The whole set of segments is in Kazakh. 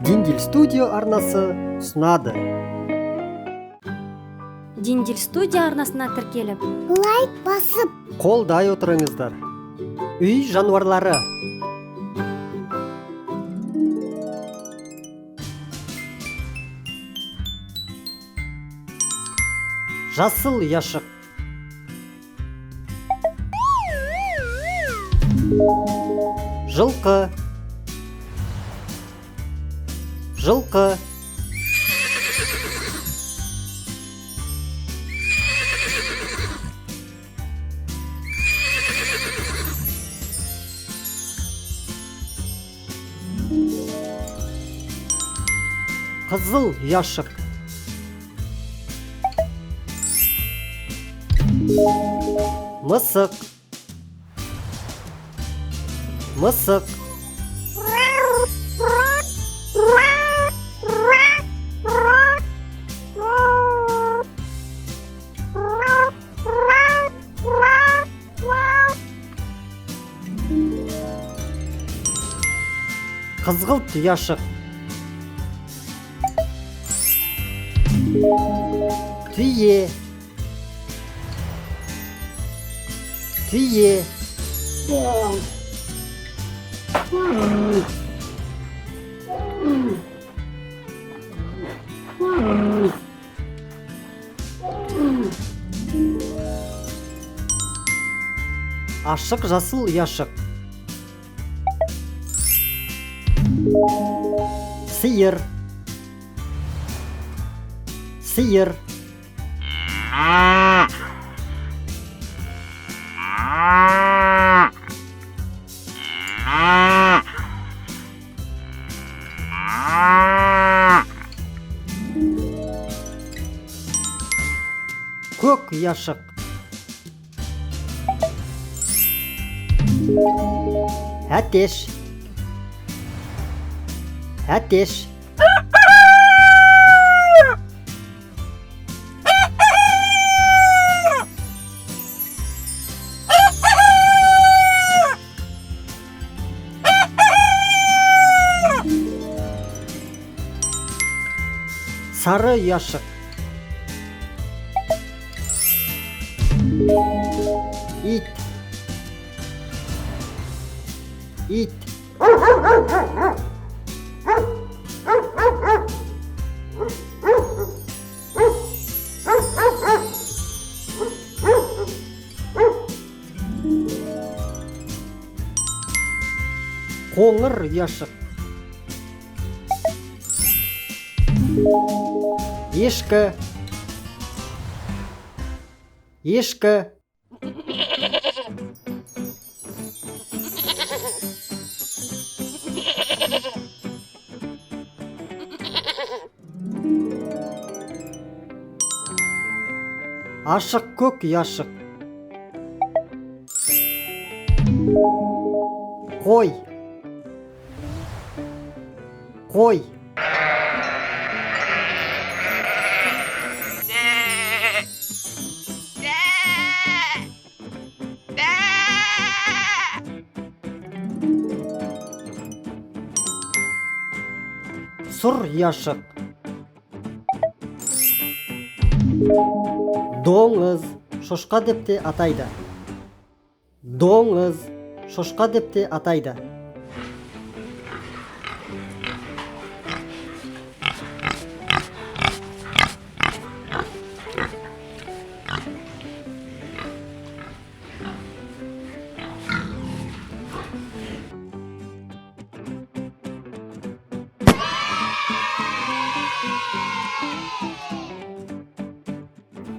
Диндил студио арнасы ұсынады. Диндил студия арнасына тіркеліп, лайк басып, Қолдай отырыңыздар. Үй жануарлары. Жасыл яшық. Жылқы. Жылқы. Қызыл яшық. Мысық. Мысық. Қызғылт яшық. Түйе. Түйе. Ашық жасыл яшық. Сиыр. Сиыр. Көк яшық. Әтеш. Әтеш. Сары яшық. Ит. Ит. Қоңыр яшық. Ешкі. Ешкі. Ашық көк яшық. Қой. Қой. Сұр яшық. Доңыз, шошқа деп те атайды. Доңыз, шошқа деп те атайды.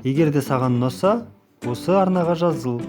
Егер де саған ұнаса, осы арнаға жазыл.